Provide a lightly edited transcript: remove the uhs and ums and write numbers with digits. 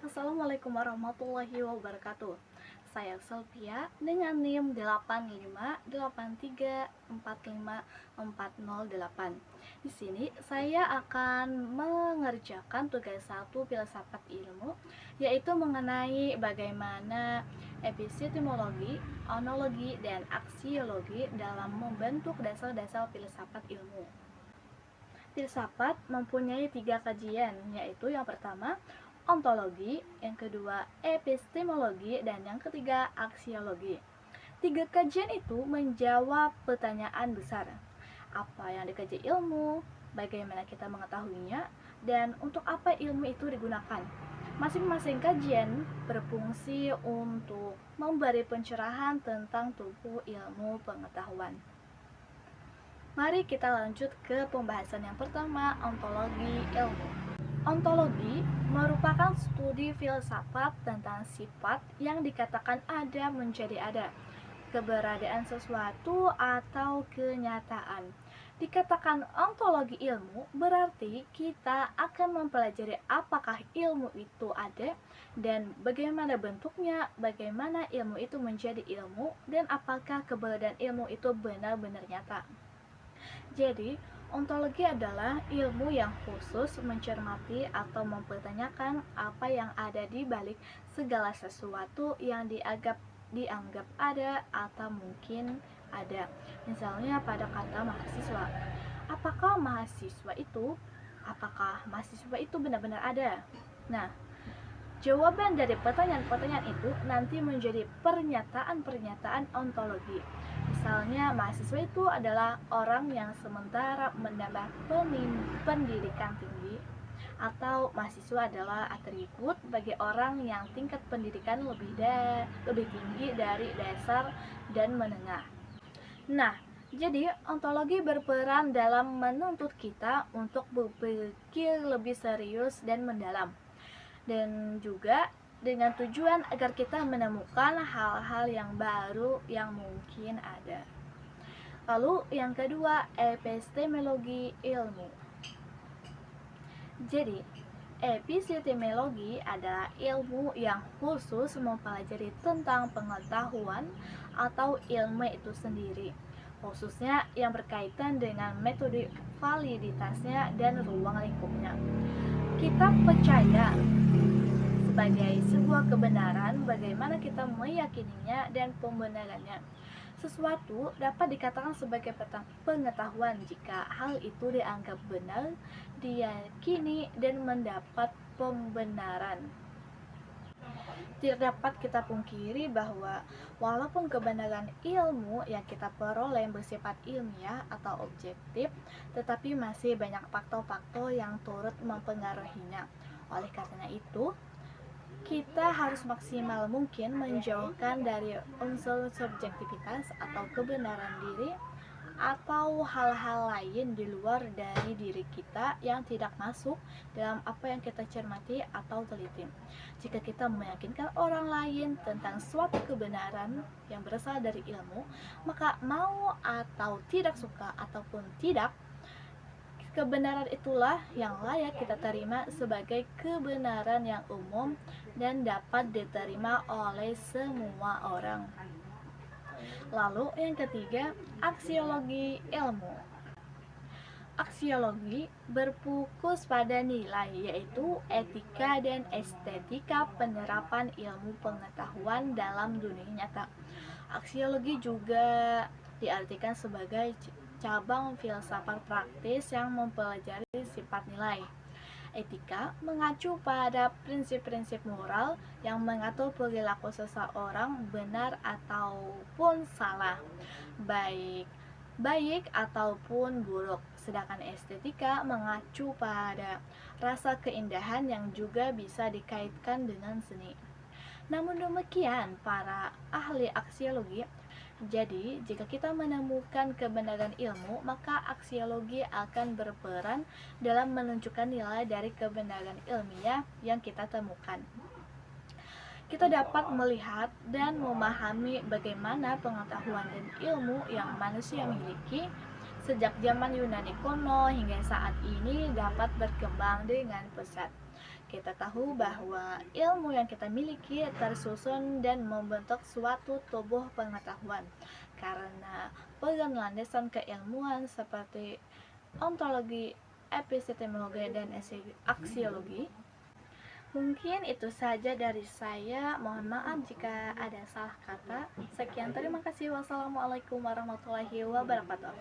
Assalamualaikum warahmatullahi wabarakatuh. Saya Selvia dengan NIM 8583454008. Di sini saya akan mengerjakan tugas 1 filsafat ilmu, yaitu mengenai bagaimana epistemologi, onologi, dan aksiologi dalam membentuk dasar-dasar filsafat ilmu. Filsafat mempunyai 3 kajian, yaitu yang pertama ontologi, yang kedua epistemologi, dan yang ketiga aksiologi. 3 kajian itu menjawab pertanyaan besar. Apa yang dikaji ilmu, bagaimana kita mengetahuinya, dan untuk apa ilmu itu digunakan. Masing-masing kajian berfungsi untuk memberi pencerahan tentang tubuh ilmu pengetahuan. Mari kita lanjut ke pembahasan yang pertama, ontologi ilmu. Ontologi merupakan studi filsafat tentang sifat yang dikatakan ada menjadi ada, keberadaan sesuatu atau kenyataan. Dikatakan ontologi ilmu berarti kita akan mempelajari apakah ilmu itu ada dan bagaimana bentuknya, bagaimana ilmu itu menjadi ilmu, dan apakah keberadaan ilmu itu benar-benar nyata. Jadi, ontologi adalah ilmu yang khusus mencermati atau mempertanyakan apa yang ada di balik segala sesuatu yang dianggap ada atau mungkin ada. Misalnya pada kata mahasiswa. Apakah mahasiswa itu benar-benar ada? Nah, jawaban dari pertanyaan-pertanyaan itu nanti menjadi pernyataan-pernyataan ontologi. Misalnya, mahasiswa itu adalah orang yang sementara menambah pendidikan tinggi, atau mahasiswa adalah atribut bagi orang yang tingkat pendidikan lebih tinggi dari dasar dan menengah. Nah, jadi ontologi berperan dalam menuntut kita untuk berpikir lebih serius dan mendalam, dan juga dengan tujuan agar kita menemukan hal-hal yang baru yang mungkin ada. Lalu yang kedua, epistemologi ilmu. Jadi, epistemologi adalah ilmu yang khusus mempelajari tentang pengetahuan atau ilmu itu sendiri, khususnya yang berkaitan dengan metode validitasnya dan ruang lingkupnya. Kita percaya sebagai sebuah kebenaran, bagaimana kita meyakininya dan pembenarannya. Sesuatu dapat dikatakan sebagai pengetahuan jika hal itu dianggap benar, diyakini, dan mendapat pembenaran. Tidak dapat kita pungkiri bahwa walaupun kebenaran ilmu yang kita peroleh bersifat ilmiah atau objektif, tetapi masih banyak faktor-faktor yang turut mempengaruhinya. Oleh karena itu, kita harus maksimal mungkin menjauhkan dari unsur subjektivitas atau kebenaran diri atau hal-hal lain di luar dari diri kita yang tidak masuk dalam apa yang kita cermati atau teliti. Jika kita meyakinkan orang lain tentang suatu kebenaran yang berasal dari ilmu, maka mau atau tidak suka ataupun tidak, kebenaran itulah yang layak kita terima sebagai kebenaran yang umum dan dapat diterima oleh semua orang. Lalu yang ketiga, aksiologi ilmu. Aksiologi berfokus pada nilai, yaitu etika dan estetika penerapan ilmu pengetahuan dalam dunia nyata. Aksiologi juga diartikan sebagai cabang filsafat praktis yang mempelajari sifat nilai. Etika mengacu pada prinsip-prinsip moral yang mengatur perilaku seseorang benar ataupun salah, baik ataupun buruk. Sedangkan estetika mengacu pada rasa keindahan yang juga bisa dikaitkan dengan seni. Namun demikian, para ahli aksiologi, jadi jika kita menemukan kebenaran ilmu, maka aksiologi akan berperan dalam menunjukkan nilai dari kebenaran ilmiah yang kita temukan. Kita dapat melihat dan memahami bagaimana pengetahuan dan ilmu yang manusia miliki sejak zaman Yunani kuno hingga saat ini dapat berkembang dengan pesat. Kita tahu bahwa ilmu yang kita miliki tersusun dan membentuk suatu tubuh pengetahuan. Karena pegang landasan keilmuan seperti ontologi, epistemologi, dan aksiologi. Mungkin itu saja dari saya. Mohon maaf jika ada salah kata. Sekian, terima kasih. Wassalamualaikum warahmatullahi wabarakatuh.